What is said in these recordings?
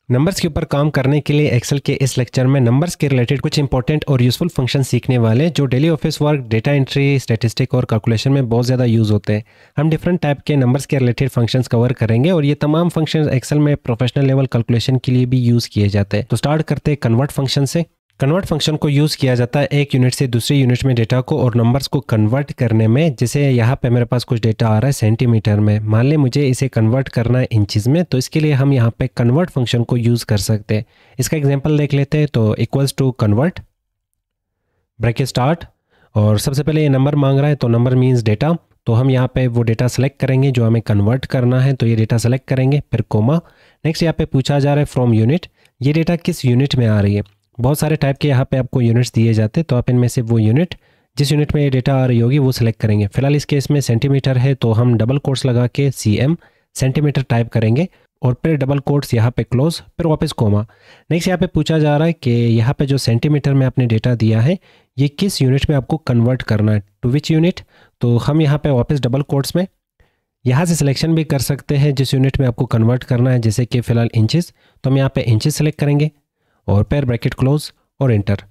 Numbers के ऊपर काम करने के लिए एक्सेल के इस लेक्चर में नंबर्स के रिलेटेड कुछ इंपॉर्टेंट और यूजफुल फंक्शन सीखने वाले जो daily office work, data entry, statistic और कैलकुलेशन में बहुत ज़्यादा यूज़ होते हैं। हम डिफरेंट टाइप के नंबर्स के रिलेटेड फंक्शंस कवर करेंगे और ये तमाम फंक्शंस एक्सेल में प्रोफेशनल लेवल कैलकुलेशन के लिए भी यूज़ किए जाते हैं। तो स्टार्ट करते हैं कन्वर्ट फंक्शन से। कन्वर्ट फंक्शन को यूज़ किया जाता है एक यूनिट से दूसरी यूनिट में डेटा को और नंबर्स को कन्वर्ट करने में। जैसे यहाँ पे मेरे पास कुछ डेटा आ रहा है सेंटीमीटर में, मान ले मुझे इसे कन्वर्ट करना है इंचज़ में, तो इसके लिए हम यहाँ पे कन्वर्ट फंक्शन को यूज़ कर सकते हैं। इसका एग्जांपल देख लेते हैं। तो equals to convert bracket start, और सबसे पहले ये नंबर मांग रहा है तो नंबर मीन्स डेटा, तो हम यहाँ पे वो डेटा सेलेक्ट करेंगे जो हमें कन्वर्ट करना है, तो ये डेटा सेलेक्ट करेंगे, फिर कोमा। नेक्स्ट यहाँ पे पूछा जा रहा है फ्रॉम यूनिट, ये डेटा किस यूनिट में आ रही है। बहुत सारे टाइप के यहाँ पे आपको यूनिट्स दिए जाते हैं, तो आप इनमें से वो यूनिट जिस यूनिट में ये डेटा आ रही होगी वो सिलेक्ट करेंगे। फिलहाल इस केस में सेंटीमीटर है, तो हम डबल कोट्स लगा के CM सेंटीमीटर टाइप करेंगे और फिर डबल कोट्स यहाँ पे क्लोज, फिर वापस कोमा। नेक्स्ट यहाँ पे पूछा जा रहा है कि यहाँ पे जो सेंटीमीटर में आपने डेटा दिया है ये किस यूनिट में आपको कन्वर्ट करना है, टू विच यूनिट। तो हम यहाँ पे वापस डबल कोट्स में यहाँ से सिलेक्शन भी कर सकते हैं जिस यूनिट में आपको कन्वर्ट करना है, जैसे कि फ़िलहाल इंचेस, तो हम यहाँ पे इंचेस सेलेक्ट करेंगे और फिर ब्रैकेट क्लोज और एंटर।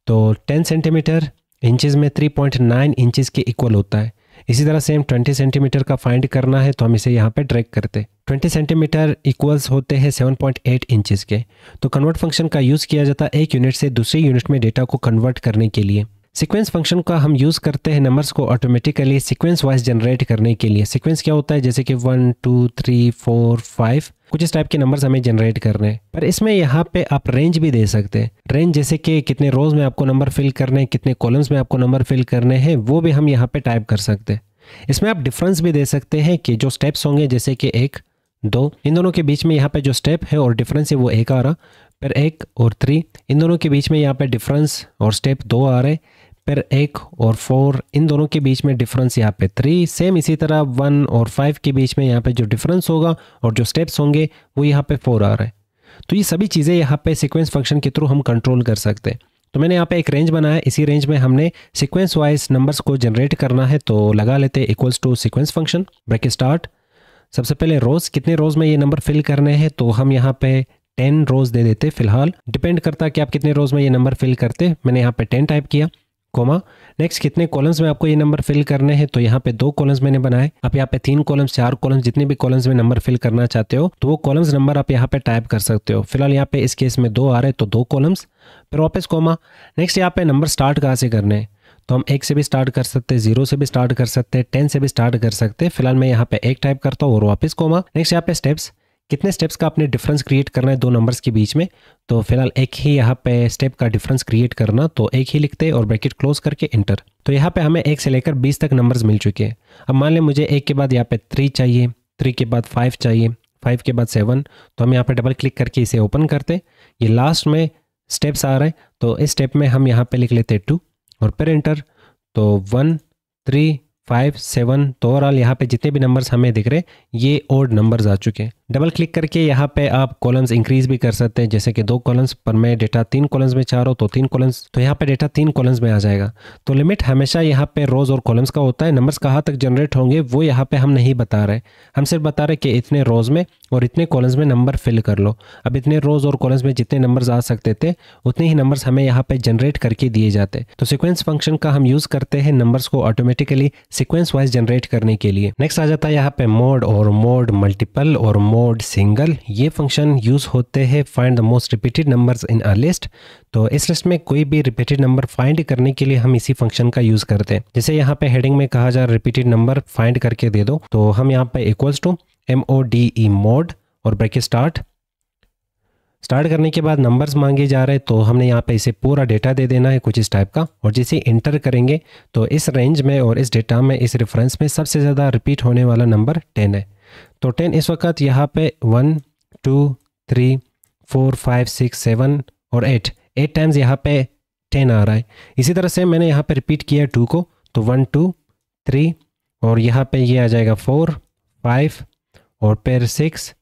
तो 10 सेंटीमीटर इंचेस में 3.9 इंचेस के इक्वल होता है। इसी तरह से हम 20 सेंटीमीटर का फाइंड करना है, तो हम इसे यहाँ पे ड्रैग करते। 20 सेंटीमीटर इक्वल्स होते हैं 7.8 इंचेस के। तो कन्वर्ट फंक्शन का यूज़ किया जाता है एक यूनिट से दूसरी यूनिट में डेटा को कन्वर्ट करने के लिए। सीक्वेंस फंक्शन का हम यूज़ करते हैं नंबर्स को ऑटोमेटिकली सीक्वेंस वाइज जनरेट करने के लिए। सीक्वेंस क्या होता है, जैसे कि 1 2 3 4 5 कुछ इस टाइप के नंबर्स हमें जनरेट करने हैं। पर इसमें यहाँ पे आप रेंज भी दे सकते हैं। रेंज जैसे कि कितने रोज में आपको नंबर फिल करने हैं, कितने कॉलम्स में आपको नंबर फिल करने हैं, वो भी हम यहाँ पे टाइप कर सकते हैं। इसमें आप डिफरेंस भी दे सकते हैं कि जो स्टेप्स होंगे, जैसे कि 1 2, इन दोनों के बीच में यहाँ पे जो स्टेप है और डिफरेंस है वो 1 आ रहा, फिर 1 और 3 इन दोनों के बीच में यहाँ पे डिफरेंस और स्टेप 2 आ रहे, फिर 1 और 4 इन दोनों के बीच में डिफरेंस यहाँ पे 3। सेम इसी तरह 1 और 5 के बीच में यहाँ पे जो डिफरेंस होगा और जो स्टेप्स होंगे वो यहाँ पे 4 आ रहा है। तो ये सभी चीज़ें यहाँ पे सीक्वेंस फंक्शन के थ्रू हम कंट्रोल कर सकते हैं। तो मैंने यहाँ पे एक रेंज बनाया, इसी रेंज में हमने सीक्वेंस वाइज नंबर्स को जनरेट करना है, तो लगा लेते equals to sequence function bracket start. सबसे पहले रोज, कितने रोज में ये नंबर फिल करने हैं, तो हम यहाँ पे 10 रोज दे देते। फिलहाल डिपेंड करता है कि आप कितने रोज में ये नंबर फिल करते। मैंने यहाँ पे 10 टाइप किया, कोमा। नेक्स्ट कितने कॉलम्स में आपको ये नंबर फिल करने हैं, तो यहाँ पे 2 कॉलम्स मैंने बनाए। आप यहाँ पे 3 कॉलम्स, 4 कॉलम्स, जितने भी कॉलम्स में नंबर फिल करना चाहते हो तो वो कॉलम्स नंबर आप यहाँ पे टाइप कर सकते हो। फिलहाल यहाँ पे इस केस में 2 आ रहे हैं, तो 2 कॉलम्स, फिर वापस कोमा। नेक्स्ट यहाँ पे नंबर स्टार्ट कहाँ से करने हैं, तो हम 1 से भी स्टार्ट कर सकते हैं, 0 से भी स्टार्ट कर सकते हैं, 10 से भी स्टार्ट कर सकते हैं। फिलहाल मैं यहाँ पे 1 टाइप करता हूँ और वापस कोमा। नेक्स्ट यहाँ पे स्टेप्स, कितने स्टेप्स का आपने डिफरेंस क्रिएट करना है दो नंबर्स के बीच में, तो फिलहाल एक ही यहाँ पे स्टेप का डिफरेंस क्रिएट करना, तो एक ही लिखते हैं और ब्रैकेट क्लोज करके एंटर। तो यहाँ पे हमें 1 से लेकर 20 तक नंबर्स मिल चुके हैं। अब मान लें मुझे 1 के बाद यहाँ पे 3 चाहिए, 3 के बाद 5 चाहिए, 5 के बाद 7, तो हम यहाँ पे डबल क्लिक करके इसे ओपन करते। ये लास्ट में स्टेप्स आ रहे हैं, तो इस स्टेप में हम यहाँ पे लिख लेते 2 और फिर एंटर। तो 1 3 5 7, तो ओवरऑल यहाँ पे जितने भी नंबर्स हमें दिख रहे ये ओड नंबर्स आ चुके हैं। डबल क्लिक करके यहाँ पे आप कॉलम्स इंक्रीज भी कर सकते हैं, जैसे कि 2 कॉलम्स पर मैं डेटा 3 कॉलम्स में चाह रहा हूँ, तो 3 कॉलम्स, तो यहाँ पे डेटा 3 कॉलम्स में आ जाएगा। तो लिमिट हमेशा यहाँ पे रोज और कॉलम्स का होता है। नंबर्स कहाँ तक जनरेट होंगे वो यहाँ पे हम नहीं बता रहे, हम सिर्फ बता रहे कि इतने रोज में और इतने कॉलम्स में नंबर फिल कर लो। अब इतने रोज और कॉलम्स में जितने नंबर्स आ सकते थे उतने ही नंबर्स हमें यहाँ पे जनरेट करके दिए जाते। तो सीक्वेंस फंक्शन का हम यूज करते हैं नंबर्स को ऑटोमेटिकली सीक्वेंस वाइज जनरेट करने के लिए। नेक्स्ट आ जाता है यहाँ पे मोड, और मोड मल्टीपल और मोड सिंगल। ये फंक्शन यूज होते हैं find the most repeated numbers in a list. तो इस लिस्ट में कोई भी रिपीटेड नंबर फाइंड करने के लिए हम इसी फंक्शन का यूज करते हैं। जैसे यहाँ पे हेडिंग में कहा जा रहा है रिपीटेड नंबर फाइंड करके दे दो, तो हम यहाँ पे इक्वल्स टू MODE मोड और ब्रैकेट स्टार्ट करने के बाद नंबर्स मांगे जा रहे हैं, तो हमने यहाँ पे इसे पूरा डेटा दे देना है कुछ इस टाइप का, और जैसे इंटर करेंगे तो इस रेंज में और इस डेटा में, इस रेफरेंस में सबसे ज़्यादा रिपीट होने वाला नंबर 10 है। तो 10 इस वक्त यहाँ पे 1 2 3 4 5 6 7 और 8 टाइम्स यहाँ पे 10 आ रहा है। इसी तरह से मैंने यहाँ पे रिपीट किया 2 को, तो 1 2 3 और यहाँ पे ये आ जाएगा 4 5 और फिर 6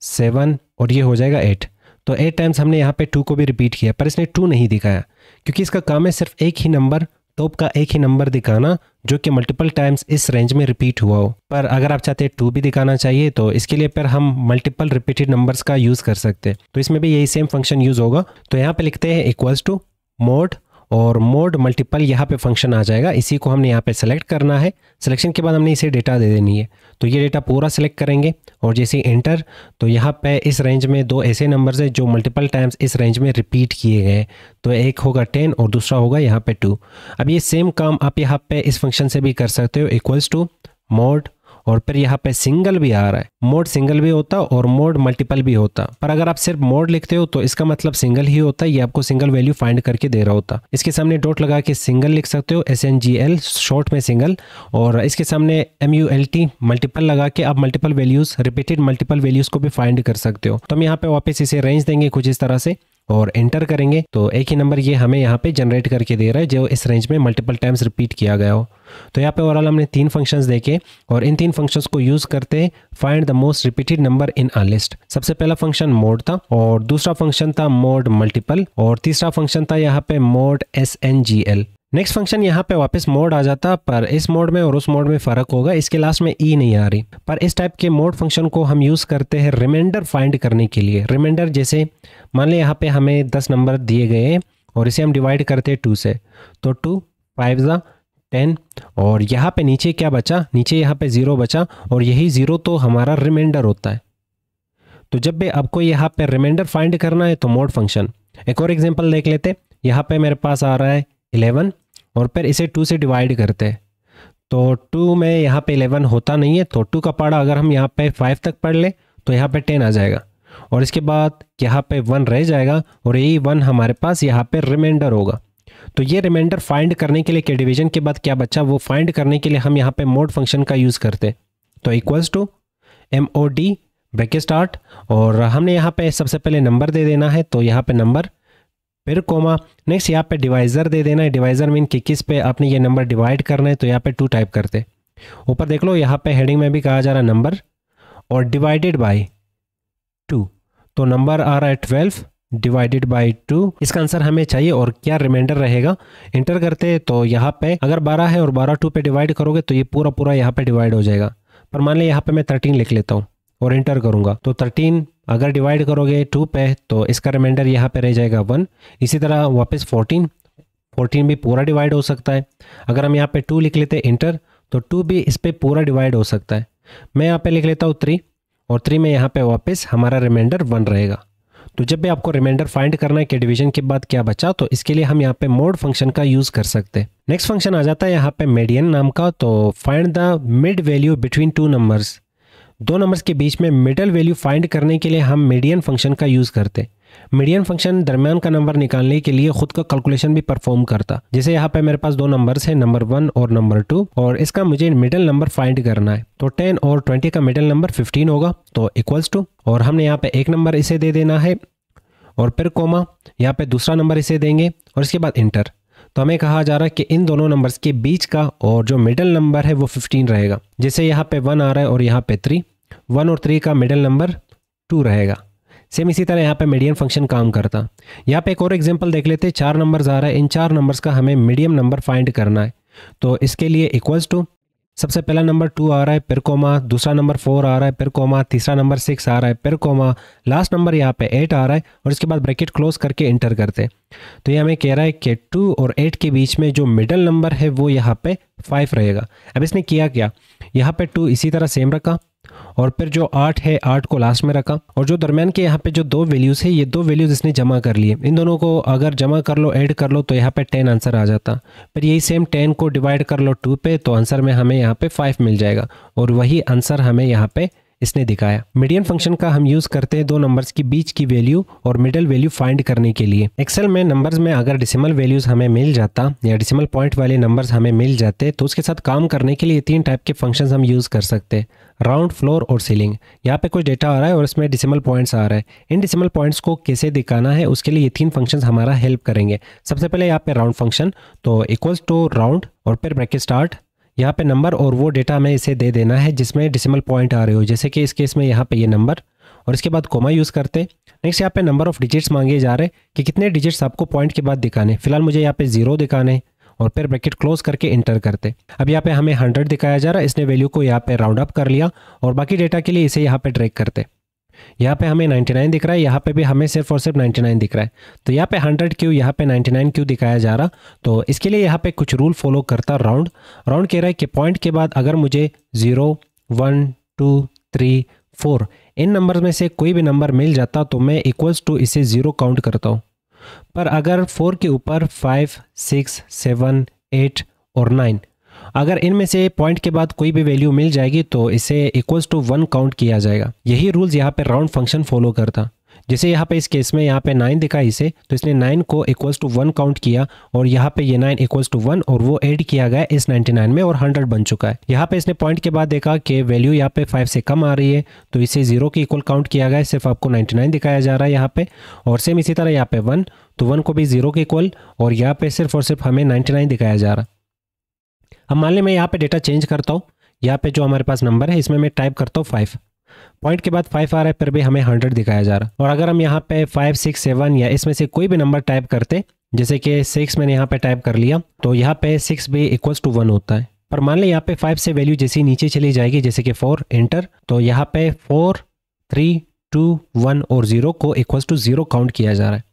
7 और ये हो जाएगा 8। तो 8 टाइम्स हमने यहाँ पे 2 को भी रिपीट किया, पर इसने 2 नहीं दिखाया क्योंकि इसका काम है सिर्फ एक ही नंबर तो आपका एक ही नंबर दिखाना जो कि मल्टीपल टाइम्स इस रेंज में रिपीट हुआ हो। पर अगर आप चाहते हैं 2 भी दिखाना चाहिए तो इसके लिए फिर हम मल्टीपल रिपीटेड नंबर्स का यूज़ कर सकते हैं। तो इसमें भी यही सेम फंक्शन यूज़ होगा। तो यहाँ पे लिखते हैं इक्वल्स टू मोड, और मोड मल्टीपल यहाँ पे फंक्शन आ जाएगा। इसी को हमने यहाँ पे सेलेक्ट करना है। सिलेक्शन के बाद हमने इसे डेटा दे देनी है। तो ये डेटा पूरा सेलेक्ट करेंगे और जैसे एंटर, तो यहाँ पे इस रेंज में दो ऐसे नंबर्स हैं जो मल्टीपल टाइम्स इस रेंज में रिपीट किए गए। तो एक होगा 10 और दूसरा होगा यहाँ पे 2। अब ये सेम काम आप यहाँ पे इस फंक्शन से भी कर सकते हो, इक्वल्स टू मोड, और फिर यहाँ पे सिंगल भी आ रहा है। मोड सिंगल भी होता और मोड मल्टीपल भी होता, पर अगर आप सिर्फ मोड लिखते हो तो इसका मतलब सिंगल ही होता है। ये आपको सिंगल वैल्यू फाइंड करके दे रहा होता। इसके सामने डॉट लगा के सिंगल लिख सकते हो, SNGL शॉर्ट में सिंगल, और इसके सामने MULT मल्टीपल लगा के आप multiple values, repeated multiple values को भी फाइंड कर सकते हो। तो हम यहाँ पे वापस इसे रेंज देंगे कुछ इस तरह से और एंटर करेंगे। तो एक ही नंबर ये हमें यहाँ पे जनरेट करके दे रहा है जो इस रेंज में मल्टीपल टाइम्स रिपीट किया गया हो। तो यहाँ पे ओवरऑल हमने 3 फंक्शंस देखे और इन 3 फंक्शंस को यूज करते find the most repeated number in a list. सबसे पहला फंक्शन मोड था, और दूसरा फंक्शन था मोड मल्टीपल, और तीसरा फंक्शन था यहाँ पे मोड SNGL। नेक्स्ट फंक्शन यहाँ पे वापस मोड आ जाता, पर इस मोड में और उस मोड में फ़र्क होगा, इसके लास्ट में ई नहीं आ रही। पर इस टाइप के मोड फंक्शन को हम यूज़ करते हैं रिमाइंडर फाइंड करने के लिए। रिमाइंडर जैसे मान लें यहाँ पे हमें 10 नंबर दिए गए हैं और इसे हम डिवाइड करते हैं 2 से, तो 2 5 10, और यहाँ पे नीचे क्या बचा, नीचे यहाँ पे 0 बचा, और यही 0 तो हमारा रिमाइंडर होता है। तो जब भी आपको यहाँ पे रिमाइंडर फाइंड करना है तो मोड फंक्शन। एक और एग्जांपल देख लेते। यहाँ पे मेरे पास आ रहा है 11 और फिर इसे 2 से डिवाइड करते हैं, तो 2 में यहाँ पे 11 होता नहीं है, तो 2 का पहाड़ा अगर हम यहाँ पे 5 तक पढ़ ले तो यहाँ पे 10 आ जाएगा, और इसके बाद यहाँ पे 1 रह जाएगा, और यही 1 हमारे पास यहाँ पे रिमाइंडर होगा। तो ये रिमाइंडर फाइंड करने के लिए कि डिवीजन के बाद क्या बचा वो फाइंड करने के लिए हम यहाँ पे मोड फंक्शन का यूज़ करते हैं। तो equals to MOD bracket start, और हमने यहाँ पे सबसे पहले नंबर दे देना है, तो यहाँ पे नंबर, फिर कोमा, नेक्स्ट यहाँ पे डिवाइज़र दे देना है। डिवाइज़र मीन कि किस पे आपने ये नंबर डिवाइड करना है, तो यहाँ पे 2 टाइप करते। ऊपर देख लो यहाँ पे हेडिंग में भी कहा जा रहा है नंबर और डिवाइडेड बाय 2, तो नंबर आ रहा है 12 डिवाइडेड बाय 2। इसका आंसर हमें चाहिए और क्या रिमाइंडर रहेगा। इंटर करते तो यहाँ पे अगर 12 है और 12 2 पे डिवाइड करोगे तो ये पूरा पूरा यहाँ पे डिवाइड हो जाएगा। पर मान लें यहाँ पे मैं 13 लिख लेता हूँ और इंटर करूँगा, तो 13 अगर डिवाइड करोगे 2 पे तो इसका रिमाइंडर यहाँ पे रह जाएगा 1। इसी तरह वापस 14 भी पूरा डिवाइड हो सकता है। अगर हम यहाँ पे 2 लिख लेते इंटर, तो 2 भी इस पे पूरा डिवाइड हो सकता है। मैं यहाँ पे लिख लेता हूँ 3, और 3 में यहाँ पे वापस हमारा रिमाइंडर 1 रहेगा। तो जब भी आपको रिमाइंडर फाइंड करना है कि डिवीजन के बाद क्या बचा, तो इसके लिए हम यहाँ पे मोड फंक्शन का यूज़ कर सकते हैं। नेक्स्ट फंक्शन आ जाता है यहाँ पे मीडियन नाम का। तो find the mid value between 2 numbers. 2 numbers के बीच में मिडल वैल्यू फाइंड करने के लिए हम मीडियन फंक्शन का यूज़ करते हैं। मीडियन फंक्शन दरमियान का नंबर निकालने के लिए खुद का कैलकुलेशन भी परफॉर्म करता। जैसे यहाँ पे मेरे पास 2 नंबर्स हैं, नंबर 1 और नंबर 2, और इसका मुझे मिडिल नंबर फाइंड करना है। तो 10 और 20 का मिडिल नंबर 15 होगा, तो इक्वल्स टू, और हमने यहाँ पे एक नंबर इसे दे देना है और फिर कोमा, यहाँ पे दूसरा नंबर इसे देंगे और इसके बाद इंटर। तो हमें कहा जा रहा है कि इन दोनों नंबर्स के बीच का और जो मिडिल नंबर है वो 15 रहेगा। जैसे यहाँ पे 1 आ रहा है और यहाँ पे 3, 1 और 3 का मिडिल नंबर 2 रहेगा। सेम इसी तरह यहाँ पे मीडियन फंक्शन काम करता। यहाँ पे एक और एग्जांपल देख लेते हैं। 4 नंबर्स आ रहा है, इन 4 नंबर्स का हमें मीडियम नंबर फाइंड करना है। तो इसके लिए इक्वल्स टू, सबसे पहला नंबर 2 आ रहा है, फिर कोमा, दूसरा नंबर 4 आ रहा है, फिर कोमा, तीसरा नंबर 6 आ रहा है, फिर कोमा, लास्ट नंबर यहाँ पे 8 आ रहा है, और इसके बाद ब्रैकेट क्लोज करके इंटर करते। तो ये हमें कह रहा है कि 2 और 8 के बीच में जो मिडल नंबर है वो यहाँ पे 5 रहेगा। अब इसने किया क्या, यहाँ पे 2 इसी तरह सेम रखा, और फिर जो 8 है 8 को लास्ट में रखा, और जो दरमियान के यहाँ पे जो 2 वैल्यूज़ है ये 2 वैल्यूज़ इसने जमा कर लिए। इन दोनों को अगर जमा कर लो, ऐड कर लो, तो यहाँ पे 10 आंसर आ जाता। फिर यही सेम 10 को डिवाइड कर लो 2 पे, तो आंसर में हमें यहाँ पे 5 मिल जाएगा, और वही आंसर हमें यहाँ पे इसने दिखाया। मीडियन फंक्शन का हम यूज़ करते हैं 2 नंबर्स के बीच की वैल्यू और मिडिल वैल्यू फाइंड करने के लिए। एक्सेल में नंबर्स में अगर डेसिमल वैल्यूज़ हमें मिल जाता या डेसिमल पॉइंट वाले नंबर्स हमें मिल जाते, तो उसके साथ काम करने के लिए 3 टाइप के फंक्शंस हम यूज़ कर सकते हैं, राउंड, फ्लोर और सीलिंग। यहाँ पे कुछ डेटा आ रहा है और इसमें डेसिमल पॉइंट्स आ रहा है। इन डेसिमल पॉइंट्स को कैसे दिखाना है उसके लिए ये 3 फंक्शंस हमारा हेल्प करेंगे। सबसे पहले यहाँ पे राउंड फंक्शन, तो इक्वल्स टू राउंड और फिर ब्रैकेट स्टार्ट, यहाँ पे नंबर और वो डेटा हमें इसे दे देना है जिसमें डेसिमल पॉइंट आ रहे हो, जैसे कि इस केस में यहाँ पे ये नंबर, और इसके बाद कोमा यूज़ करते। नेक्स्ट यहाँ पे नंबर ऑफ डिजिट्स मांगे जा रहे हैं कि कितने डिजिट्स आपको पॉइंट के बाद दिखाने। फिलहाल मुझे यहाँ पे 0 दिखाने, और फिर ब्रैकेट क्लोज करके इंटर करते। अब यहाँ पे हमें 100 दिखाया जा रहा है, इसने वैल्यू को यहाँ पे राउंड अप कर लिया और बाकी डेटा के लिए इसे यहाँ पे ड्रैग करते। यहाँ पे हमें 99 दिख रहा है, यहाँ पे भी हमें सिर्फ और सिर्फ 99 दिख रहा है। तो यहाँ पे 100 क्यों, यहाँ पे 99 क्यों दिखाया जा रहा, तो इसके लिए यहाँ पे कुछ रूल फॉलो करता। राउंड कह रहा है कि पॉइंट के बाद अगर मुझे 0, 1, 2, 3, 4 इन नंबर में से कोई भी नंबर मिल जाता तो मैं इक्वल्स टू इसे 0 काउंट करता हूँ। पर अगर 4 के ऊपर 5, 6, 7, 8 और 9 अगर इनमें से पॉइंट के बाद कोई भी वैल्यू मिल जाएगी तो इसे इक्वल्स टू 1 काउंट किया जाएगा। यही रूल्स यहाँ पे राउंड फंक्शन फॉलो करता। जैसे यहाँ पे इस केस में यहाँ पे 9 दिखा इसे, तो इसने 9 को इक्वल्स टू 1 काउंट किया और यहाँ पे ये 9 इक्वल्स टू 1 और वो ऐड किया गया इस 99 में और 100 बन चुका है। यहाँ पे इसने पॉइंट के बाद देखा कि वैल्यू यहाँ पे 5 से कम आ रही है तो इसे 0 के इक्वल काउंट किया गया, सिर्फ आपको 99 दिखाया जा रहा है यहाँ पे। और सेम इसी तरह यहाँ पे 1, तो 1 को भी 0 के इक्वल और यहाँ पे सिर्फ और सिर्फ हमें 99 दिखाया जा रहा। अब मान लें मैं यहाँ पे डेटा चेंज करता हूँ, यहाँ पे जो हमारे पास नंबर है इसमें मैं टाइप करता हूँ 5, पॉइंट के बाद 5 आ रहा है फिर भी हमें 100 दिखाया जा रहा। और अगर हम यहाँ पे 5, 6, 7 या इसमें से कोई भी नंबर टाइप करते, जैसे कि 6 मैंने यहाँ पे टाइप कर लिया तो यहाँ पे 6 भी इक्वल्स टू 1 होता है। पर मान लें यहाँ पे 5 से वैल्यू जैसी नीचे चली जाएगी, जैसे कि 4 एंटर, तो यहाँ पे 4, 3, 2, 1 और 0 को इक्वल्स टू 0 काउंट किया जा रहा है।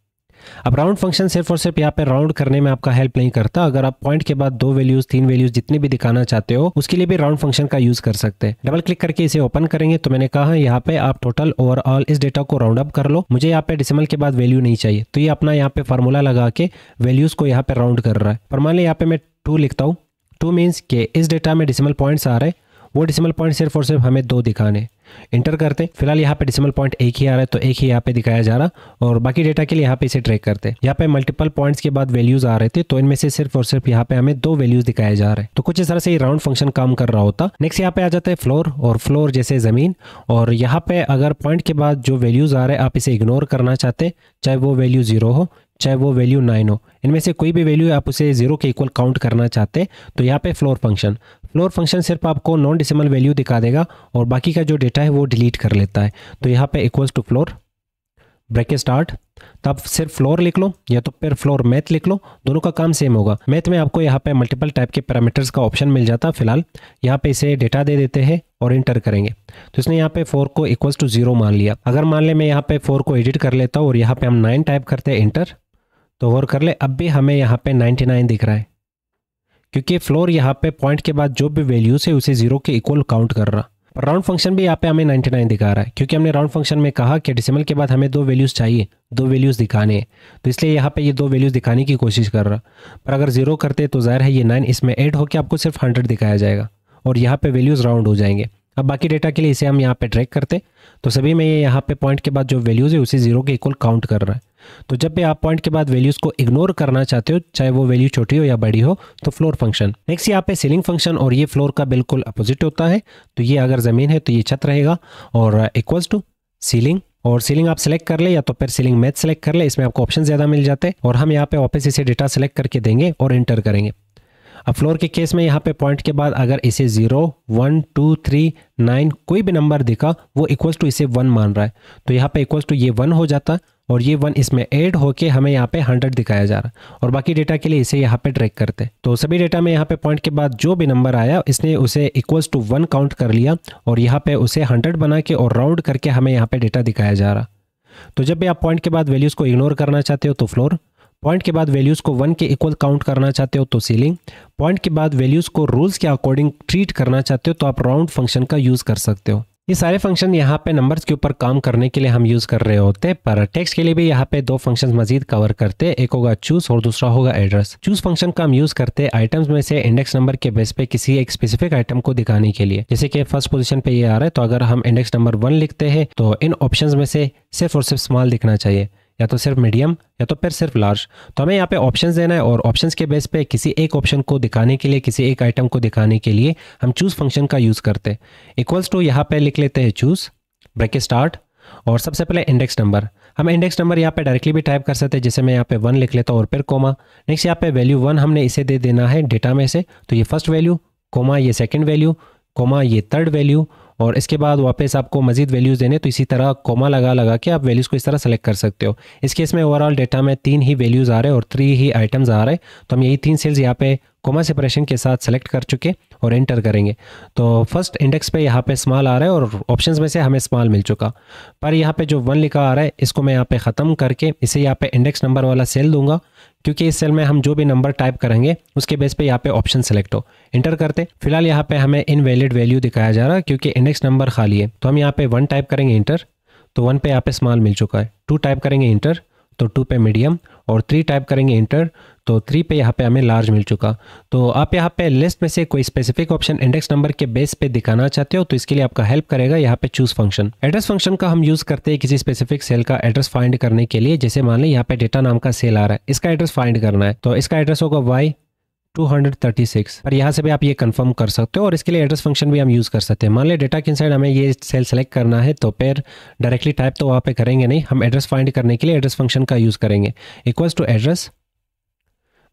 अब राउंड फंक्शन सिर्फ और सिर्फ यहाँ पे राउंड करने में आपका हेल्प नहीं करता। अगर आप पॉइंट के बाद 2 वैल्यूज 3 वैल्यूज जितनी भी दिखाना चाहते हो उसके लिए भी राउंड फंक्शन का यूज कर सकते हैं। डबल क्लिक करके इसे ओपन करेंगे तो मैंने कहा यहाँ पे आप टोटल ओवरऑल इस डेटा को राउंड अप कर लो। मुझे यहाँ पे डेसिमल के बाद वैल्यू नहीं चाहिए, तो ये अपना यहाँ पे फार्मूला लगा के वैल्यूज को यहाँ पे राउंड कर रहा है। पर मान ली यहाँ पे मैं 2 लिखता हूँ, 2 मीन्स के इस डेटा में डेसिमल पॉइंट्स आ रहे हैं, वो डेसिमल पॉइंट सिर्फ और सिर्फ हमें 2 दिखाने। इंटर करते, फिलहाल यहाँ पे डेसिमल पॉइंट 1 ही आ रहा है तो 1 ही यहाँ पे दिखाया जा रहा और बाकी डेटा के लिए यहाँ पे इसे ट्रैक करते। यहाँ पे मल्टीपल पॉइंट्स के बाद वैल्यूज आ रहे थे तो इनमें से सिर्फ और सिर्फ यहाँ पे हमें 2 वैल्यूज दिखाए जा रहे हैं। तो कुछ इस तरह से ये राउंड फंक्शन काम कर रहा होता। नेक्स्ट यहाँ पे आ जाता है फ्लोर, और फ्लोर जैसे जमीन, और यहाँ पे अगर पॉइंट के बाद जो वैल्यूज आ रहे हैं आप इसे इग्नोर करना चाहते, चाहे वो वैल्यू 0 हो चाहे वो वैल्यू 9 हो, इनमें से कोई भी वैल्यू आप उसे 0 के इक्वल काउंट करना चाहते, तो यहाँ पे फ्लोर फंक्शन सिर्फ आपको नॉन डेसिमल वैल्यू दिखा देगा और बाकी का जो डेटा है वो डिलीट कर लेता है। तो यहाँ पे equals to floor bracket start, तो आप सिर्फ फ्लोर लिख लो या तो फिर फ्लोर मैथ लिख लो, दोनों का काम सेम होगा। मैथ में आपको यहाँ पे मल्टीपल टाइप के पैरामीटर्स का ऑप्शन मिल जाता। फिलहाल यहाँ पे इसे डेटा दे देते हैं और इंटर करेंगे, तो इसने यहाँ पे 4 को इक्वल्स टू 0 मान लिया। अगर मान ले मैं यहाँ पे 4 को एडिट कर लेता हूँ और यहाँ पे हम 9 टाइप करते हैं, इंटर, तो और कर ले, अब भी हमें यहाँ पे 99 दिख रहा है क्योंकि फ्लोर यहाँ पे पॉइंट के बाद जो भी वैल्यूज है उसे 0 के इक्वल काउंट कर रहा। पर राउंड फंक्शन भी यहाँ पे हमें 99 दिखा रहा है क्योंकि हमने राउंड फंक्शन में कहा कि डेसिमल के बाद हमें 2 वैल्यूज चाहिए, 2 वैल्यूज दिखाने हैं, तो इसलिए यहाँ पे ये 2 वैल्यूज दिखाने की कोशिश कर रहा। पर अगर 0 करते तो जाहिर है ये 9 इसमें ऐड होकर आपको सिर्फ 100 दिखाया जाएगा और यहाँ पे वैल्यूज राउंड हो जाएंगे। अब बाकी डेटा के लिए इसे हम यहाँ पे ड्रैग करते, तो सभी में ये यहाँ पे पॉइंट के बाद जो वैल्यूज है उसे 0 के इक्वल काउंट कर रहा है। तो जब भी आप पॉइंट के बाद वैल्यूज को इग्नोर करना चाहते हो, चाहे वो वैल्यू छोटी हो या बड़ी हो, तो फ्लोर फंक्शन। नेक्स्ट यहाँ पे सीलिंग फंक्शन, और ये फ्लोर का बिल्कुल अपोजिट होता है। तो ये अगर ज़मीन है तो ये छत रहेगा और इक्वल्स टू सीलिंग, और सीलिंग आप सेलेक्ट कर ले या तो फिर सीलिंग मैथ सेलेक्ट कर ले, इसमें आपको ऑप्शन ज़्यादा मिल जाते हैं। और हम यहाँ पे वापस इसे डेटा सेलेक्ट करके देंगे और इंटर करेंगे। अब फ्लोर के केस में यहाँ पे पॉइंट के बाद अगर इसे 0, 1, 2, 3, 9 कोई भी नंबर दिखा वो इक्वल्स टू इसे 1 मान रहा है, तो यहाँ पे इक्वल्स टू ये 1 हो जाता और ये 1 इसमें ऐड होके हमें यहाँ पे 100 दिखाया जा रहा। और बाकी डेटा के लिए इसे यहाँ पे ट्रैक करते, तो सभी डेटा में यहाँ पे पॉइंट के बाद जो भी नंबर आया इसने उसे इक्वल्स टू 1 काउंट कर लिया और यहाँ पे उसे 100 बना के और राउंड करके हमें यहाँ पे डेटा दिखाया जा रहा। तो जब भी आप पॉइंट के बाद वैल्यूज़ को इग्नोर करना चाहते हो तो फ्लोर, पॉइंट के बाद वैल्यूज़ को 1 के इक्वल काउंट करना चाहते हो तो सीलिंग, पॉइंट के बाद वैल्यूज़ को रूल्स के अकॉर्डिंग ट्रीट करना चाहते हो तो आप राउंड फंक्शन का यूज़ कर सकते हो। ये सारे फंक्शन यहाँ पे नंबर्स के ऊपर काम करने के लिए हम यूज़ कर रहे होते हैं, पर टेक्स्ट के लिए भी यहाँ पे 2 फंक्शंस मजीद कवर करते हैं, एक होगा चूज और दूसरा होगा एड्रेस। चूज फंक्शन का हम यूज़ करते हैं आइटम्स में से इंडेक्स नंबर के बेस पे किसी एक स्पेसिफिक आइटम को दिखाने के लिए। जैसे कि फर्स्ट पोजीशन पे ये आ रहा है, तो अगर हम इंडेक्स नंबर 1 लिखते हैं तो इन ऑप्शंस में से सिर्फ और सिर्फ स्मॉल दिखना चाहिए, या तो सिर्फ मीडियम या तो फिर सिर्फ लार्ज। तो हमें यहाँ पे ऑप्शंस देना है और ऑप्शंस के बेस पे किसी एक ऑप्शन को दिखाने के लिए, किसी एक आइटम को दिखाने के लिए हम चूज फंक्शन का यूज़ करते हैं। इक्वल्स टू यहाँ पे लिख लेते हैं चूज ब्रैकेट स्टार्ट, और सबसे पहले इंडेक्स नंबर। हम इंडेक्स नंबर यहाँ पे डायरेक्टली भी टाइप कर सकते हैं, जैसे मैं यहाँ पे 1 लिख लेता हूँ और फिर कोमा। नेक्स्ट यहाँ पे वैल्यू 1 हमने इसे दे देना है डेटा में से, तो ये फर्स्ट वैल्यू, कोमा ये सेकंड वैल्यू, कोमा ये थर्ड वैल्यू, और इसके बाद वापस आपको मजीद वैल्यूज़ देने, तो इसी तरह कोमा लगा लगा के आप वैल्यूज़ को इस तरह सेलेक्ट कर सकते हो। इस केस में ओवरऑल डेटा में 3 ही वैल्यूज़ आ रहे हैं और 3 ही आइटम्स आ रहे हैं, तो हम यही 3 सेल्स यहाँ पे कोमा सेपरेशन के साथ सेलेक्ट कर चुके और एंटर करेंगे। तो फर्स्ट इंडेक्स पे यहाँ पे स्मॉल आ रहा है और ऑप्शंस में से हमें स्मॉल मिल चुका, पर यहाँ पे जो 1 लिखा आ रहा है इसको मैं यहाँ पे ख़त्म करके इसे यहाँ पे इंडेक्स नंबर वाला सेल दूंगा, क्योंकि इस सेल में हम जो भी नंबर टाइप करेंगे उसके बेस पे यहाँ पे ऑप्शन सेलेक्ट हो। इंटर करते, फिलहाल यहाँ पे हमें इनवैलिड वैल्यू दिखाया जा रहा है क्योंकि इंडेक्स नंबर खाली है, तो हम यहाँ पे 1 टाइप करेंगे इंटर, तो 1 पे यहाँ पे स्मॉल मिल चुका है। 2 टाइप करेंगे इंटर, तो 2 पे मीडियम, और 3 टाइप करेंगे इंटर, तो 3 पे यहाँ पे हमें लार्ज मिल चुका। तो आप यहाँ पे लिस्ट में से कोई स्पेसिफिक ऑप्शन इंडेक्स नंबर के बेस पे दिखाना चाहते हो तो इसके लिए आपका हेल्प करेगा यहाँ पे चूज फंक्शन। एड्रेस फंक्शन का हम यूज़ करते हैं किसी स्पेसिफिक सेल का एड्रेस फाइंड करने के लिए। जैसे मान लें यहाँ पे डेटा नाम का सेल आ रहा है, इसका एड्रेस फाइंड करना है, तो इसका एड्रेस होगा Y236, और यहाँ से भी आप ये कंफर्म कर सकते हो और इसके लिए एड्रेस फंक्शन भी हम यूज़ कर सकते हैं। मान लें डेटा के इनसाइड हमें ये सेल सेलेक्ट करना है, तो फिर डायरेक्टली टाइप तो वहाँ पे करेंगे नहीं, हम एड्रेस फाइंड करने के लिए एड्रेस फंक्शन का यूज़ करेंगे। Equals to address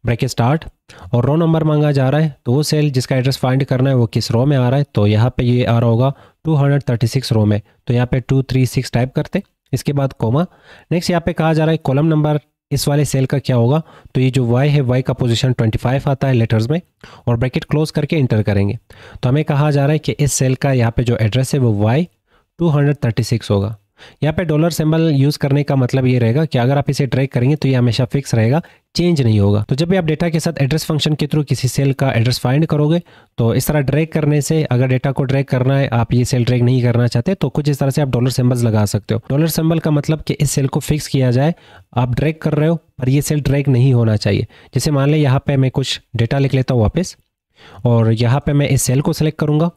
bracket start, और रो नंबर मांगा जा रहा है, तो वो सेल जिसका एड्रेस फाइंड करना है वो किस रो में आ रहा है, तो यहाँ पे ये आ रहा होगा 236 रो में, तो यहाँ पे 236 टाइप करते, इसके बाद कोमा। नेक्स्ट यहाँ पे कहा जा रहा है कॉलम नंबर इस वाले सेल का क्या होगा, तो ये जो Y है Y का पोजीशन 25 आता है लेटर्स में, और ब्रैकेट क्लोज करके इंटर करेंगे। तो हमें कहा जा रहा है कि इस सेल का यहाँ पे जो एड्रेस है वो Y236 होगा। यहाँ पे डॉलर सिंबल यूज़ करने का मतलब ये रहेगा कि अगर आप इसे ड्रैग करेंगे तो ये हमेशा फिक्स रहेगा, चेंज नहीं होगा। तो जब भी आप डेटा के साथ एड्रेस फंक्शन के थ्रू किसी सेल का एड्रेस फाइंड करोगे तो इस तरह ड्रैग करने से, अगर डेटा को ड्रैग करना है, आप ये सेल ड्रैग नहीं करना चाहते, तो कुछ इस तरह से आप डॉलर सिंबल्स लगा सकते हो। डॉलर सिंबल का मतलब कि इस सेल को फिक्स किया जाए, आप ड्रैग कर रहे हो पर ये सेल ड्रैग नहीं होना चाहिए। जैसे मान लें यहाँ पे मैं कुछ डेटा लिख लेता हूँ वापस, और यहाँ पे मैं इस सेल को सिलेक्ट करूँगा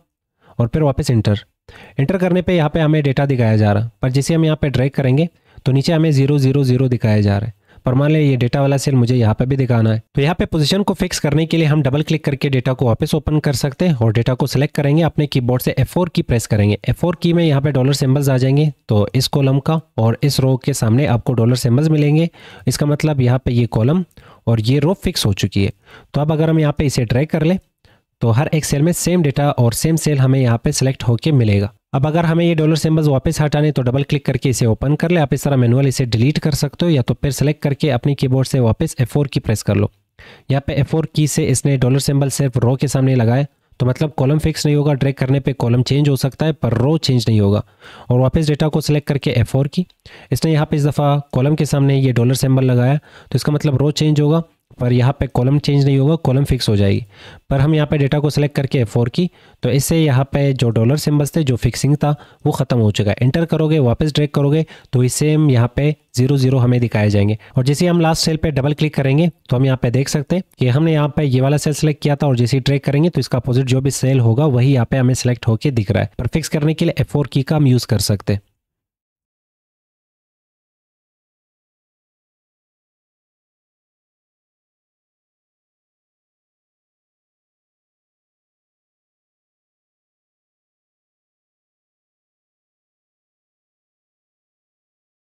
और फिर वापस इंटर करने पे यहाँ पे हमें डेटा दिखाया जा रहा है, पर जैसे हम यहाँ पे ड्रैग करेंगे तो नीचे हमें 000 दिखाया जा रहा है। पर मान लें ये डेटा वाला सेल मुझे यहाँ पे भी दिखाना है, तो यहाँ पे पोजीशन को फिक्स करने के लिए हम डबल क्लिक करके डेटा को वापस ओपन कर सकते हैं और डेटा को सिलेक्ट करेंगे, अपने कीबोर्ड से F4 की प्रेस करेंगे। F4 की में यहाँ पे डॉलर सिंबल्स आ जाएंगे, तो इस कॉलम का और इस रो के सामने आपको डॉलर सिंबल्स मिलेंगे। इसका मतलब यहाँ पे ये कॉलम और ये रो फिक्स हो चुकी है। तो अब अगर हम यहाँ पे इसे ड्रैग कर ले तो हर एक सेल में सेम डेटा और सेम सेल हमें यहाँ पे सिलेक्ट होके मिलेगा। अब अगर हमें ये डॉलर सिंबल्स वापस हटाने तो डबल क्लिक करके इसे ओपन कर ले। आप इस तरह मैनुअल इसे डिलीट कर सकते हो, या तो फिर सेलेक्ट करके अपनी कीबोर्ड से वापस F4 की प्रेस कर लो। यहाँ पे F4 की से इसने डॉलर सिंबल सिर्फ रो के सामने लगाए, तो मतलब कॉलम फिक्स नहीं होगा। ड्रैग करने पे कॉलम चेंज हो सकता है पर रो चेंज नहीं होगा। और वापस डेटा को सिलेक्ट करके F4 की, इसने यहाँ पे इस दफ़ा कॉलम के सामने ये डॉलर सिंबल लगाया, तो इसका मतलब रो चेंज होगा पर यहाँ पे कॉलम चेंज नहीं होगा, कॉलम फिक्स हो जाएगी। पर हम यहाँ पे डेटा को सिलेक्ट करके F4 की, तो इससे यहाँ पे जो डॉलर सिंबल्स थे, जो फिक्सिंग था, वो ख़त्म हो चुका है। एंटर करोगे, वापस ड्रैग करोगे तो इससे हम यहाँ पे 00 हमें दिखाए जाएंगे। और जैसे हम लास्ट सेल पे डबल क्लिक करेंगे तो हम यहाँ पे देख सकते हैं कि हमने यहाँ पे ये वाला सेल सेलेक्ट किया था, और जैसे ड्रैग करेंगे तो इसका अपोजिट जो भी सेल होगा वही यहाँ पे हमें सेलेक्ट होकर दिख रहा है। पर फिक्स करने के लिए F4 की का हम यूज़ कर सकते हैं।